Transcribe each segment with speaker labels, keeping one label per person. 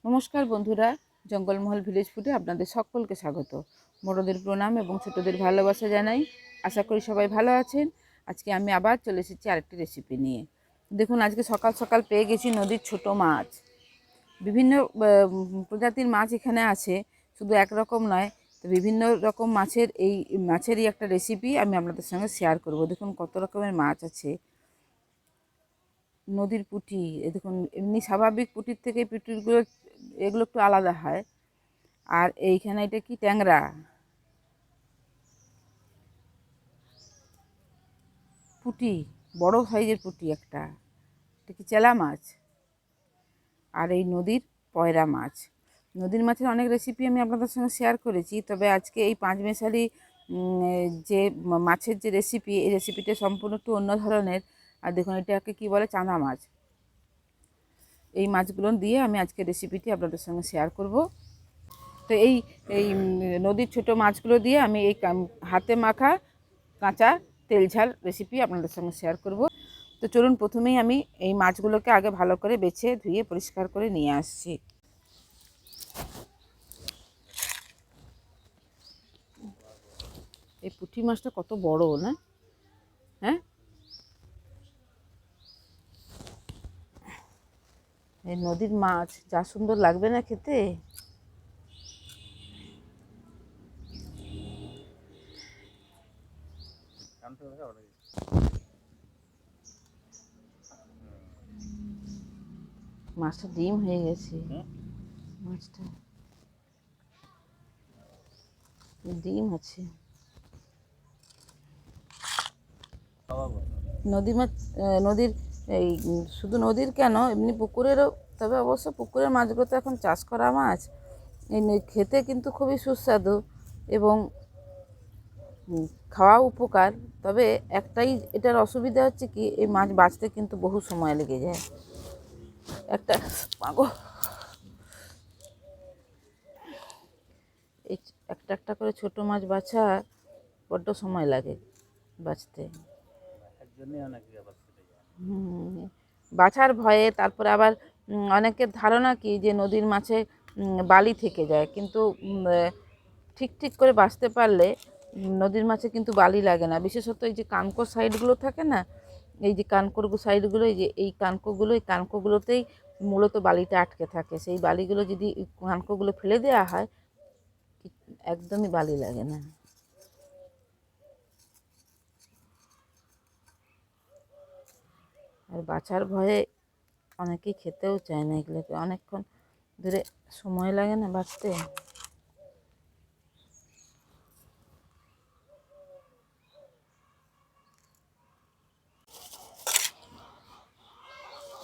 Speaker 1: নমস্কার বন্ধুরা, জঙ্গলমহল ভিলেজ ফুডে আপনাদের সকলকে স্বাগত। বড়দের প্রণাম এবং ছোটদের ভালোবাসা জানাই। আশা করি সবাই ভালো আছেন। আজকে আমি আবার চলে এসেছি আরেকটি রেসিপি নিয়ে। দেখুন, আজকে সকাল সকাল পেয়ে গেছি নদীর ছোট মাছ। বিভিন্ন প্রজাতির মাছ এখানে আছে, শুধু একরকম নয়। তো বিভিন্ন রকম মাছেরই একটা রেসিপি আমি আপনাদের সঙ্গে শেয়ার করব। দেখুন কত রকমের মাছ আছে। নদীর পুঁটি, দেখুন এমনি স্বাভাবিক পুঁটির থেকে পুঁটিগুলো এগুলো একটু আলাদা হয়। আর এইখানে এটা কি ট্যাংরা, পুঁটি, বড় সাইজের পুঁটি একটা। এটা কি চেলা মাছ। আর এই নদীর পয়রা মাছ। নদীর মাছের অনেক রেসিপি আমি আপনাদের সঙ্গে শেয়ার করেছি, তবে আজকে এই পাঁচমেশালি যে মাছের যে রেসিপি, এই রেসিপিটা সম্পূর্ণ একটু অন্য ধরনের। আর দেখুন এটাকে কি বলে, চাঁদা মাছ। এই মাছগুলো দিয়ে আমি আজকে রেসিপিটি আপনাদের সঙ্গে শেয়ার করব। তো এই এই নদীর ছোট মাছগুলো দিয়ে আমি এই হাতে মাখা কাঁচা তেল ঝাল রেসিপি আপনাদের সঙ্গে শেয়ার করব। তো চলুন, প্রথমেই আমি এই মাছগুলোকে আগে ভালো করে বেছে ধুয়ে পরিষ্কার করে নিয়ে আসছি। এই পুঁটি মাছটা কত বড় না, হ্যাঁ? এই নদীর মাছ যা সুন্দর লাগবে না খেতে। মাছটা ডিম হয়ে গেছে, মাছটা ডিম আছে। নদীর মাছ, নদীর এই শুধু নদীর কেন, এমনি পুকুরেরও। তবে অবশ্য পুকুরের মাছগুলো তো এখন চাষ করা মাছ। এই খেতে কিন্তু খুবই সুস্বাদু এবং খাওয়া উপকার। তবে একটাই এটার অসুবিধা হচ্ছে কি, এই মাছ বাঁচতে কিন্তু বহু সময় লেগে যায়। একটা এই একটা একটা করে ছোট মাছ বাছা বড্ড সময় লাগে বাঁচতে। বাছার ভয়ে, তারপরে আবার অনেকের ধারণা কি যে নদীর মাছে বালি থেকে যায়, কিন্তু ঠিক ঠিক করে বাছতে পারলে নদীর মাছে কিন্তু বালি লাগে না। বিশেষত এই যে কানকোর সাইডগুলো থাকে না, এই যে কানকোর সাইডগুলো, এই কানকোগুলোতেই মূলত বালিটা আটকে থাকে। সেই বালিগুলো যদি কানকোগুলো ফেলে দেওয়া হয়, একদমই বালি লাগে না। আর বাছার ভয়ে অনেকেই খেতেও চায় না এগুলোকে, অনেকক্ষণ ধরে সময় লাগে না বাছতে।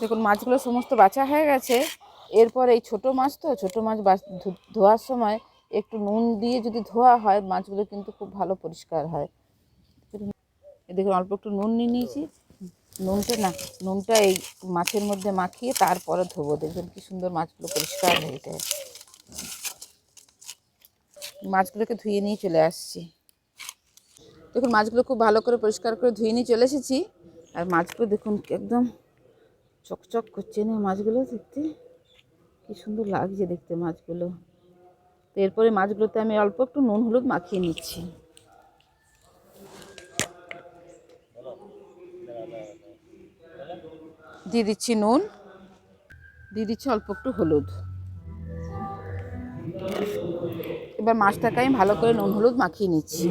Speaker 1: দেখুন মাছগুলো সমস্ত বাছা হয়ে গেছে। এরপর এই ছোট মাছ, তো ছোট মাছ ধোয়ার সময় একটু নুন দিয়ে যদি ধোয়া হয়, মাছগুলো কিন্তু খুব ভালো পরিষ্কার হয়। দেখুন অল্প একটু নুন নিয়ে নিয়েছি। নুনটা এই মাছের মধ্যে মাখিয়ে তারপরে ধোবো। দেখবেন কি সুন্দর মাছগুলো পরিষ্কার হয়ে যায়। মাছগুলোকে ধুয়ে নিয়ে চলে আসছি। দেখুন মাছগুলো খুব ভালো করে পরিষ্কার করে ধুয়ে নিয়ে চলে এসেছি। আর মাছগুলো দেখুন একদম চকচক করছে না, মাছগুলো দেখতে কি সুন্দর লাগছে দেখতে মাছগুলো। তো এরপরে মাছগুলোতে আমি অল্প একটু নুন হলুদ মাখিয়ে নিচ্ছি। দিয়ে দিচ্ছি নুন, দিয়ে দিচ্ছি অল্প একটু হলুদ। এবার মাছটাকে আমি ভালো করে নুন হলুদ মাখিয়ে নিচ্ছি।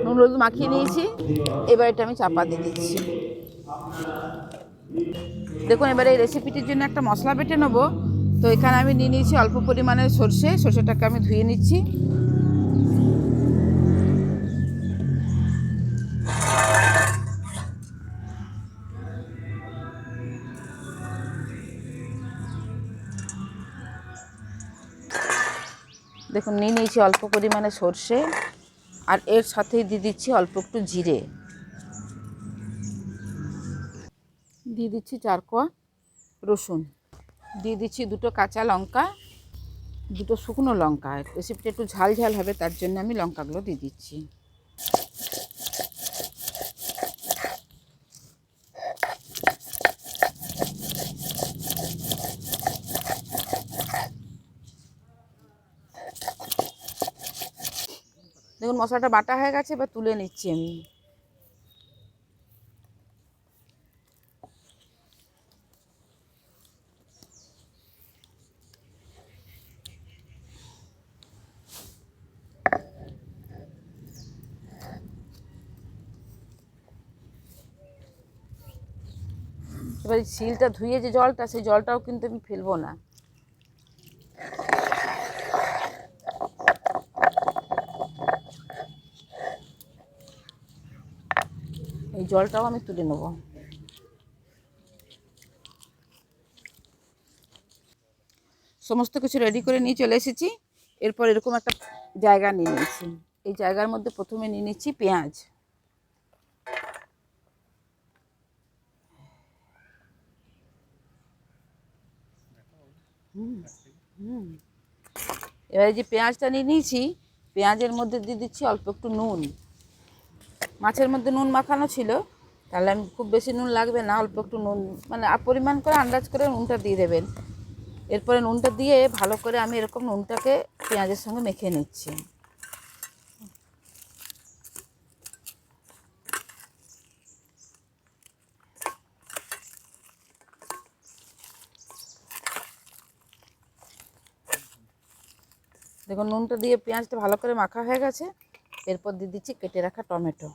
Speaker 1: নুন হলুদ মাখিয়ে নিয়েছি, এবার এটা আমি চাপা দিয়ে দিচ্ছি। দেখুন এবারে এই রেসিপিটির জন্য একটা মশলা বেটে নেবো। তো এখানে আমি নিয়ে নিয়েছি অল্প পরিমাণের সর্ষেটাকে আমি ধুয়ে নিচ্ছি। দেখুন নিয়ে নিয়েছি অল্প পরিমাণে সর্ষে, আর এর সাথেই দিয়ে দিচ্ছি অল্প একটু জিরে, দিয়ে দিচ্ছি 4 কোয়া রসুন, দিয়ে দিচ্ছি 2টো কাঁচা লঙ্কা, 2টো শুকনো লঙ্কা। রেসিপিটা একটু ঝাল ঝাল হবে, তার জন্য আমি লঙ্কাগুলো দিয়ে দিচ্ছি। দেখুন মশলাটা বাটা হয়ে গেছে, এবার তুলে নিচ্ছি আমি। এবার শিলটা ধুয়ে যে জলটা, সেই জলটাও কিন্তু আমি ফেলবো না। এই জলটাও আমি তুলে নেব। সমস্ত কিছু রেডি করে নিয়ে চলে এসেছি। এরপর এরকম একটা জায়গা নিয়ে নিয়েছি। এই জায়গার মধ্যে প্রথমে নিয়ে নিচ্ছি পেঁয়াজ। এবারে যে পেঁয়াজটা নিয়ে নিয়েছি, পেঁয়াজের মধ্যে দিয়ে দিচ্ছি অল্প একটু নুন। মাছের মধ্যে নুন মাখানো ছিল, তাহলে আমি খুব বেশি নুন লাগবে না, অল্প একটু নুন মানে পরিমাণ করে আন্দাজ করে নুনটা দিয়ে দেবেন। এরপরে নুনটা দিয়ে ভালো করে আমি এরকম নুনটাকে পেঁয়াজের সঙ্গে মেখে নিচ্ছি। দেখুন নুনটা দিয়ে পেঁয়াজটা ভালো করে মাখা হয়ে গেছে। এরপর দিয়ে দিচ্ছি কেটে রাখা টমেটো।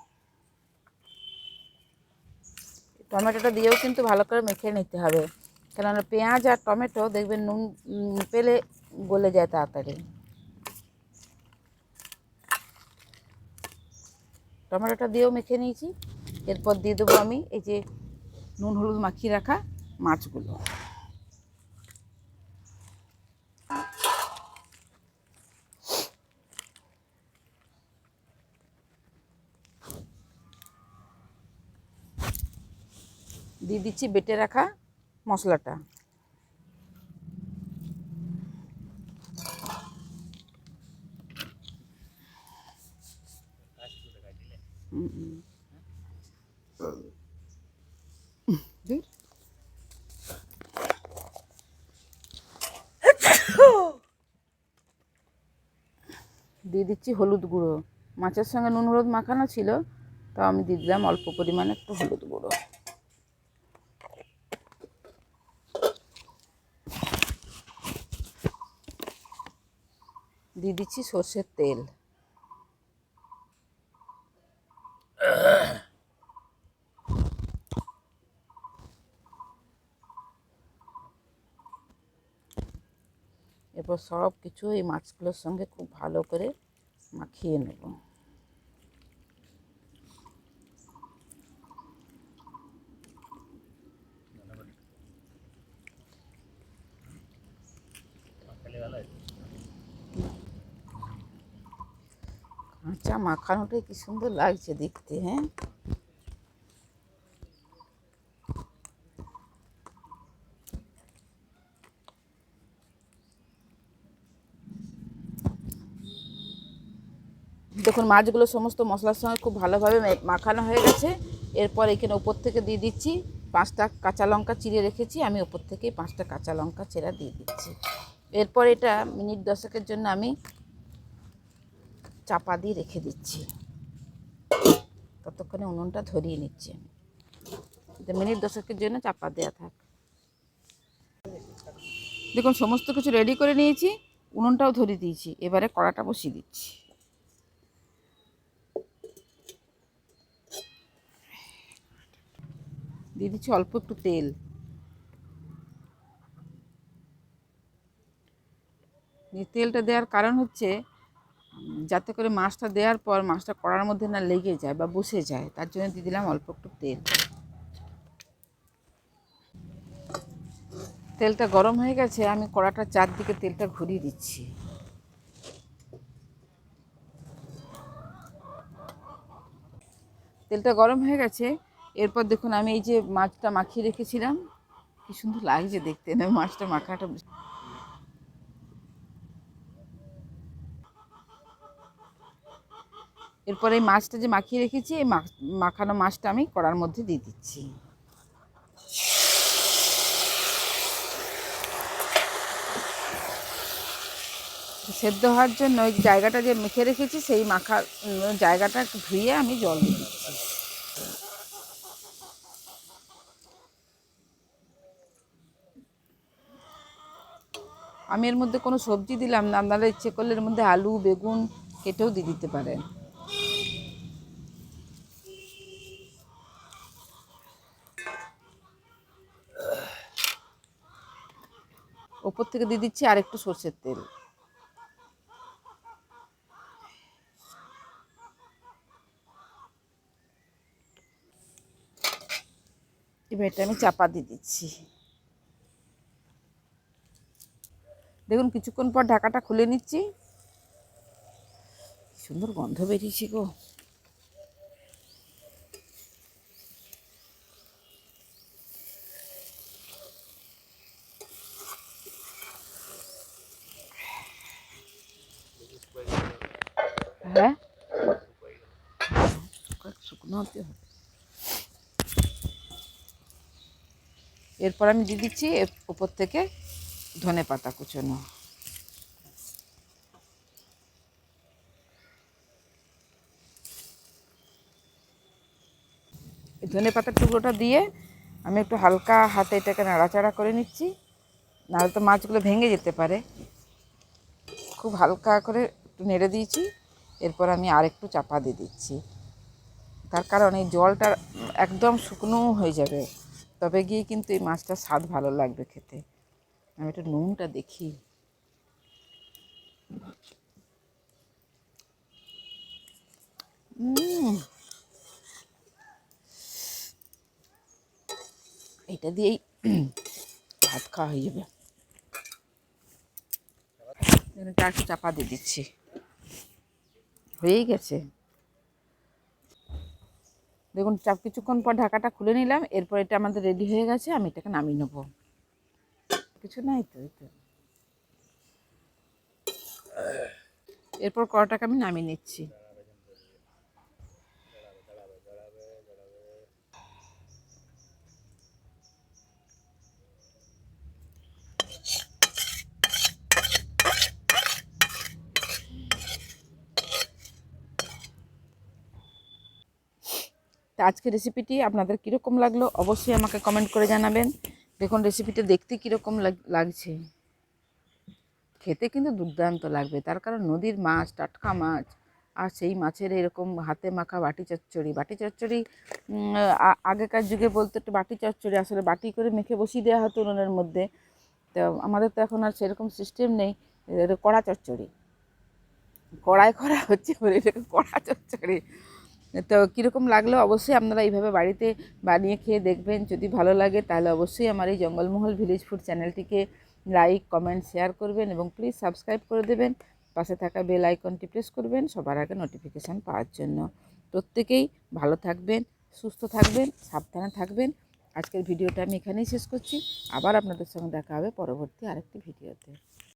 Speaker 1: টমেটোটা দিয়েও কিন্তু ভালো করে মেখে নিতে হবে, কেননা পেঁয়াজ আর টমেটো দেখবেন নুন পেলে গলে যায় তাড়াতাড়ি। টমেটোটা দিয়েও মেখে নিয়েছি। এরপর দিয়ে দেবো আমি এই যে নুন হলুদ মাখিয়ে রাখা মাছগুলো। দিয়ে দিচ্ছি বেটে রাখা মশলাটা। দিয়ে দিচ্ছি হলুদ গুঁড়ো। মাছের সঙ্গে নুন হলুদ মাখানো ছিল, তাও আমি দিয়ে দিলাম অল্প পরিমাণে একটু হলুদ গুঁড়ো। দিয়ে দিচ্ছি সর্ষের তেল। এরপর সব কিছু এই মাছগুলোর সঙ্গে খুব ভালো করে মাখিয়ে নেব। কাঁচা মাখানোটাই কি সুন্দর লাগছে দেখতে, হ্যাঁ। দেখুন মাছগুলো সমস্ত মশলার সঙ্গে খুব ভালোভাবে মাখানো হয়ে গেছে। এরপর এখানে উপর থেকে দিয়ে দিচ্ছি 5টা কাঁচা লঙ্কা চিড়ে রেখেছি, আমি উপর থেকে 5টা কাঁচা লঙ্কা চেরা দিয়ে দিচ্ছি। এরপর এটা মিনিট 10-এর জন্য আমি চাপা দিয়ে রেখে দিচ্ছি। ততক্ষণে উনুনটা ধরিয়ে নিচ্ছি। মিনিট 10-এর জন্য চাপা দেওয়া থাক। দেখুন সমস্ত কিছু রেডি করে নিয়েছি, উনুনটাও ধরিয়ে দিয়েছি। এবারে কড়াটা বসিয়ে দিচ্ছি। দিয়ে দিচ্ছি অল্প একটু তেল। তেলটা দেওয়ার কারণ হচ্ছে যাতে করে মাছটা দেওয়ার পর মাছটা কড়ার মধ্যে না লেগে যায় বা বসে যায়, তার জন্য দিয়ে দিলাম অল্প একটু তেল। তেলটা গরম হয়ে গেছে, আমি কড়াটার চারদিকে তেলটা ঘুরিয়ে দিচ্ছি। তেলটা গরম হয়ে গেছে। এরপর দেখুন আমি এই যে মাছটা মাখিয়ে রেখেছিলাম, কি সুন্দর লাগছে দেখতে না মাছটা মাখাটা। এরপর এই মাছটা যে মাখিয়ে রেখেছি, এই মাখানো মাছটা আমি কড়ার মধ্যে দিয়ে দিচ্ছি। সেদ্ধ হওয়ার জন্য ওই জায়গাটা যে মেখে রেখেছি সেই মাখা জায়গাটা একটু ধুয়ে আমি জল দিয়ে দিচ্ছি। আমি এর মধ্যে কোনো সবজি দিলাম না, আপনারা ইচ্ছে করলে এর মধ্যে আলু বেগুন কেটেও দিয়ে দিতে পারেন। ওপর থেকে দিয়ে দিচ্ছি আর একটু সর্ষের তেল। এবার এটা আমি চাপা দিয়ে দিচ্ছি। দেখুন কিছুক্ষণ পর ঢাকাটা খুলে নিচ্ছি। সুন্দর গন্ধ বেরিয়েছে গো। হ্যাঁ, শুকনো হতে হবে। এরপর আমি দিয়ে দিচ্ছি উপর থেকে ধনে পাতা কুচোনো। এই ধনে পাতার টুকরোটা দিয়ে আমি একটু হালকা হাতে এটাকে নাড়াচাড়া করে নিচ্ছি, নাহলে তো মাছগুলো ভেঙে যেতে পারে। খুব হালকা করে একটু নেড়ে দিয়েছি। এরপর আমি আর একটু চাপা দিয়ে দিচ্ছি, তার কারণ এই জলটা একদম শুকনো হয়ে যাবে, তবে গিয়ে কিন্তু এই মাছটার স্বাদ ভালো লাগবে খেতে। আমি একটু নুনটা দেখি। এটা দিয়েই ভাত খাওয়া হয়ে যাবে। এটা একটু চাপা দিয়ে দিচ্ছি, হয়েই গেছে। দেখুন কিছুক্ষণ পর ঢাকাটা খুলে নিলাম। এরপর এটা আমাদের রেডি হয়ে গেছে, আমি এটাকে নামিয়ে নেবো। কিছু নাই তো, এই তো। এরপর কড়াটাকে আমি নামিয়ে নিচ্ছি। তো আজকের রেসিপিটি আপনাদের কীরকম লাগলো অবশ্যই আমাকে কমেন্ট করে জানাবেন। দেখুন রেসিপিটা দেখতে কীরকম লাগছে, খেতে কিন্তু দুর্দান্ত লাগবে। তার কারণ নদীর মাছ, টাটকা মাছ, আর সেই মাছের এরকম হাতে মাখা বাটি চচ্চড়ি। বাটি চচ্চড়ি আগেকার যুগে বলতো একটু বাটি চচ্চড়ি, আসলে বাটি করে মেখে বসিয়ে দেওয়া হতো উনুনের মধ্যে। তো আমাদের তো এখন আর সেরকম সিস্টেম নেই, কড়া চচ্চড়ি, কড়াই করা হচ্ছে বলে এটাকে কড়া চচ্চড়ি। তো কীরকম লাগলো অবশ্যই আপনারা এইভাবে বাড়িতে বানিয়ে খেয়ে দেখবেন। যদি ভালো লাগে তাহলে অবশ্যই আমার এই জঙ্গলমহল ভিলেজ ফুড চ্যানেলটিকে লাইক কমেন্ট শেয়ার করবেন এবং প্লিজ সাবস্ক্রাইব করে দেবেন। পাশে থাকা বেল আইকনটি প্রেস করবেন সবার আগে নোটিফিকেশান পাওয়ার জন্য। প্রত্যেকেই ভালো থাকবেন, সুস্থ থাকবেন, সাবধানে থাকবেন। আজকের ভিডিওটা আমি এখানেই শেষ করছি। আবার আপনাদের সঙ্গে দেখা হবে পরবর্তী আরেকটি ভিডিওতে।